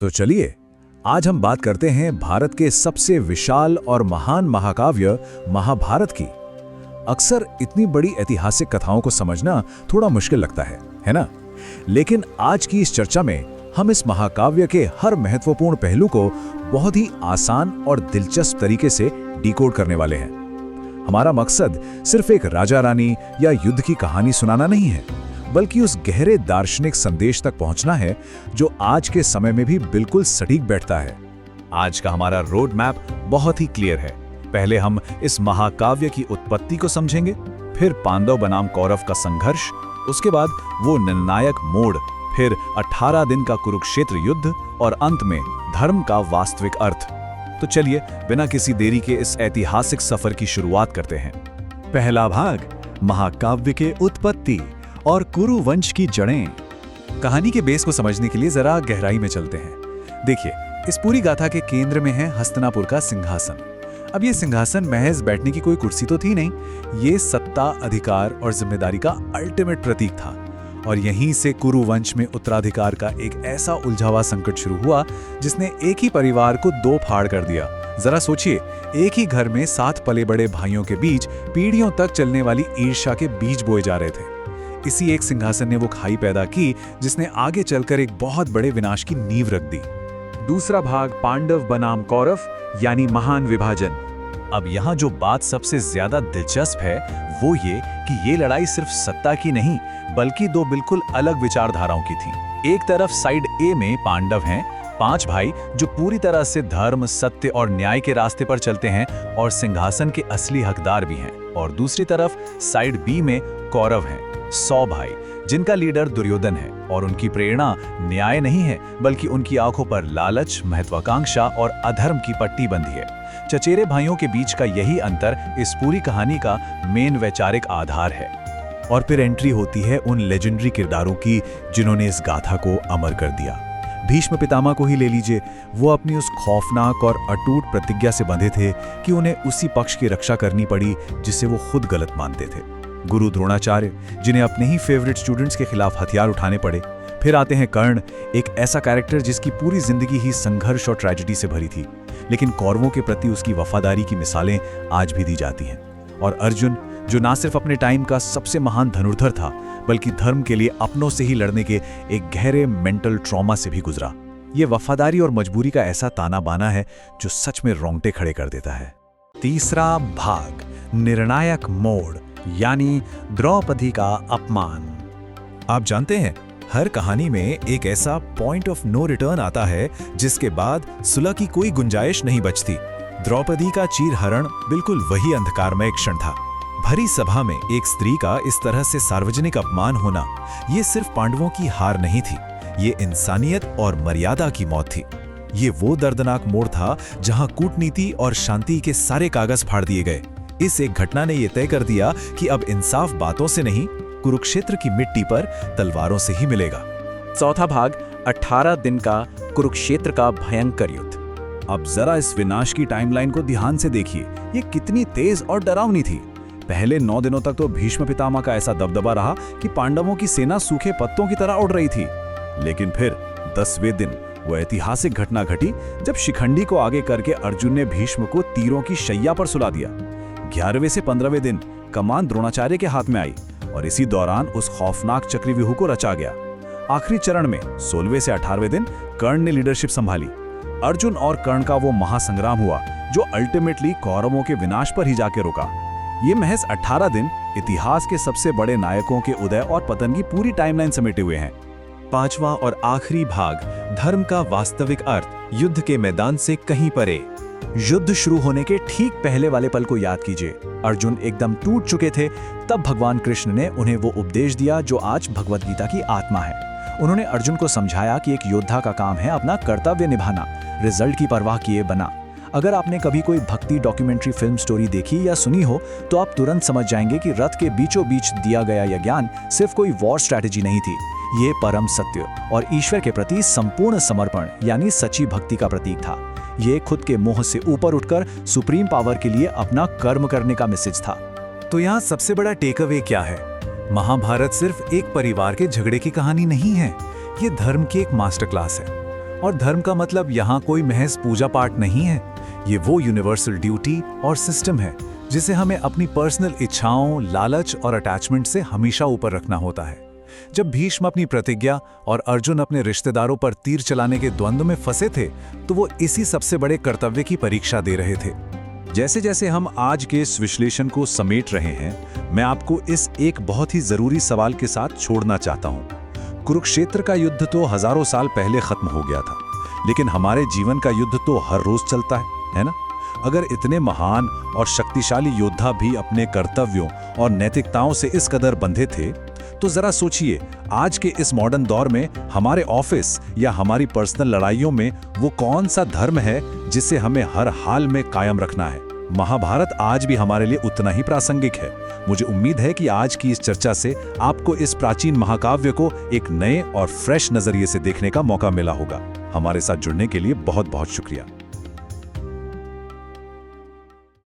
तो चलिए आज हम बात करते हैं भारत के सबसे विशाल और महान महाकाव्य महाभारत की। अक्सर इतनी बड़ी ऐतिहासिक कथाओं को समझना थोड़ा मुश्किल लगता है ना? लेकिन आज की इस चर्चा में हम इस महाकाव्य के हर महत्वपूर्ण पहलू को बहुत ही आसान और दिलचस्प तरीके से डिकोड करने वाले हैं। हमारा मकसद सिर्फ एक राजा रानी या युद्ध की कहानी सुनाना नहीं है, बल्कि उस गहरे दार्शनिक संदेश तक पहुंचना है जो आज के समय में भी बिल्कुल सटीक बैठता है। आज का हमारा रोड मैप बहुत ही क्लियर है। पहले हम इस महाकाव्य की उत्पत्ति को समझेंगे, फिर पांडव बनाम कौरव का संघर्ष, उसके बाद वो निर्णायक मोड़, फिर 18 दिन का कुरुक्षेत्र युद्ध और अंत में धर्म का वास्तविक अर्थ। तो चलिए बिना किसी देरी के इस ऐतिहासिक सफर की शुरुआत करते हैं। पहला भाग, महाकाव्य के उत्पत्ति और कुरु वंश की जड़ें। कहानी के बेस को समझने के लिए जरा गहराई में चलते हैं। देखिए, इस पूरी गाथा के केंद्र में है हस्तिनापुर का सिंहासन। अब ये सिंहासन महज बैठने की कोई कुर्सी तो थी नहीं, ये सत्ता, अधिकार और जिम्मेदारी का अल्टीमेट प्रतीक था। और यहीं से कुरु वंश में उत्तराधिकार का एक ऐसा उलझा हुआ संकट शुरू हुआ जिसने एक ही परिवार को दो फाड़ कर दिया। जरा सोचिए, एक ही घर में 7 पले बड़े भाइयों के बीच पीढ़ियों तक चलने वाली ईर्ष्या के बीज बोए जा रहे थे। इसी एक सिंहासन ने वो खाई पैदा की जिसने आगे चलकर एक बहुत बड़े विनाश की नींव रख दी। दूसरा भाग, पांडव बनाम कौरव यानी महान विभाजन। अब यहाँ जो बात सबसे ज्यादा दिलचस्प है वो ये कि ये लड़ाई सिर्फ सत्ता की नहीं, बल्कि दो बिल्कुल अलग विचारधाराओं की थी। एक तरफ साइड ए में पांडव हैं, 5 भाई जो पूरी तरह से धर्म, सत्य और न्याय के रास्ते पर चलते हैं और सिंहासन के असली हकदार भी हैं। और दूसरी तरफ साइड बी में कौरव हैं, 100 भाई जिनका लीडर दुर्योधन है और उनकी प्रेरणा न्याय नहीं है, बल्कि उनकी आंखों पर लालच, महत्वाकांक्षा और अधर्म की पट्टी बंधी है। चचेरे भाइयों के बीच का यही अंतर इस पूरी कहानी का मेन वैचारिक आधार है। और फिर एंट्री होती है उन लेजेंडरी किरदारों की जिन्होंने इस गाथा को अमर कर दिया। भीष्म पितामह को ही ले लीजिए, वो अपनी उस खौफनाक और अटूट प्रतिज्ञा से बंधे थे कि उन्हें उसी पक्ष की रक्षा करनी पड़ी जिसे वो खुद गलत मानते थे। गुरु द्रोणाचार्य, जिन्हें अपने ही फेवरेट स्टूडेंट्स के खिलाफ हथियार उठाने पड़े। फिर आते हैं कर्ण, एक ऐसा कैरेक्टर जिसकी पूरी जिंदगी ही संघर्ष और ट्रेजेडी से भरी थी, लेकिन कौरवों के प्रति उसकी वफादारी की मिसालें आज भी दी जाती हैं। और अर्जुन, जो ना सिर्फ अपने टाइम का सबसे महान धनुर्धर था, बल्कि धर्म के लिए अपनों से ही लड़ने के एक गहरे मेंटल ट्रॉमा से भी गुजरा। ये वफादारी और मजबूरी का ऐसा ताना बाना है जो सच में रोंगटे खड़े कर देता है। तीसरा भाग, निर्णायक मोड़ यानी द्रौपदी का अपमान। आप जानते हैं, हर कहानी में एक ऐसा पॉइंट ऑफ नो रिटर्न आता है जिसके बाद सुलह की कोई गुंजाइश नहीं बचती। द्रौपदी का चीरहरण बिल्कुल वही अंधकारमय क्षण था। भरी सभा में एक स्त्री का इस तरह से सार्वजनिक अपमान होना, ये सिर्फ पांडवों की हार नहीं थी, ये इंसानियत और मर्यादा की मौत थी। ये वो दर्दनाक मोड़ था जहां कूटनीति और शांति के सारे कागज फाड़ दिए गए। इस एक घटना ने यह तय कर दिया कि अब इंसाफ बातों से नहीं, कुरुक्षेत्र की मिट्टी पर तलवारों से ही मिलेगा। चौथा भाग, 18 दिन का कुरुक्षेत्र का भयंकर युद्ध। अब जरा इस विनाश की टाइमलाइन को ध्यान से देखिए, ये कितनी तेज और डरावनी थी। पहले 9 दिनों तक तो भीष्म पितामह का ऐसा दबदबा रहा कि पांडवों की सेना सूखे पत्तों की तरह उड़ रही थी। लेकिन फिर 10वें दिन वो ऐतिहासिक घटना घटी जब शिखंडी को आगे करके अर्जुन ने भीष्म को तीरों की शैया पर सुला दिया। 11वें से 15वें दिन कमान द्रोणाचार्य के हाथ में आई और इसी दौरान उस खौफनाक चक्रव्यूह को रचा गया। आखिरी चरण में 16वें से 18वें दिन कर्ण ने लीडरशिप संभाली। अर्जुन और कर्ण का वो महासंग्राम हुआ जो अल्टीमेटली कौरवों के विनाश पर ही जाके रुका। ये महज 18 दिन इतिहास के सबसे बड़े नायकों के उदय और पतन की पूरी टाइमलाइन समेटे हुए हैं। पांचवा और आखिरी भाग, धर्म का वास्तविक अर्थ, युद्ध के मैदान से कहीं परे। युद्ध शुरू होने के ठीक पहले वाले पल को याद कीजिए। अर्जुन एकदम टूट चुके थे, तब भगवान कृष्ण ने उन्हें वो उपदेश दिया जो आज भगवत गीता की आत्मा है। उन्होंने अर्जुन को समझाया कि एक योद्धा का काम है अपना कर्तव्य निभाना, रिजल्ट की परवाह किए बिना। अगर आपने कभी कोई भक्ति डॉक्यूमेंट्री फिल्म स्टोरी देखी या सुनी हो तो आप तुरंत समझ जाएंगे कि रथ के बीचों बीच दिया गया यह ज्ञान सिर्फ कोई वॉर स्ट्रैटेजी नहीं थी, ये परम सत्य और ईश्वर के प्रति संपूर्ण समर्पण यानी सच्ची भक्ति का प्रतीक था। ये खुद के मोह से ऊपर उठकर सुप्रीम पावर के लिए अपना कर्म करने का मैसेज था। तो यहाँ सबसे बड़ा टेक अवे क्या है? महाभारत सिर्फ एक परिवार के झगड़े की कहानी नहीं है, ये धर्म की एक मास्टर क्लास है। और धर्म का मतलब यहाँ कोई महज पूजा पाठ नहीं है, ये वो यूनिवर्सल ड्यूटी और सिस्टम है जिसे हमें अपनी पर्सनल इच्छाओं, लालच और अटैचमेंट से हमेशा ऊपर रखना होता है। जब भीष्म अपनी प्रतिज्ञा और अर्जुन अपने रिश्तेदारों पर तीर चलाने के द्वंद्व में फंसे थे, तो वो इसी सबसे बड़े कर्तव्य की परीक्षा दे रहे थे। जैसे जैसे हम आज के इस विश्लेषण को समेट रहे हैं, मैं आपको इस एक बहुत ही जरूरी सवाल के साथ छोड़ना चाहता हूं। कुरुक्षेत्र का युद्ध तो हजारों साल पहले खत्म हो गया था, लेकिन हमारे जीवन का युद्ध तो हर रोज चलता है ना? अगर इतने महान और शक्तिशाली योद्धा भी अपने कर्तव्यों और नैतिकताओं से इस कदर बंधे थे, तो जरा सोचिए, आज के इस मॉडर्न दौर में हमारे ऑफिस या हमारी पर्सनल लड़ाइयों में वो कौन सा धर्म है जिसे हमें हर हाल में कायम रखना है? महाभारत आज भी हमारे लिए उतना ही प्रासंगिक है। मुझे उम्मीद है कि आज की इस चर्चा से आपको इस प्राचीन महाकाव्य को एक नए और फ्रेश नजरिए से देखने का मौका मिला होगा। हमारे साथ जुड़ने के लिए बहुत बहुत शुक्रिया।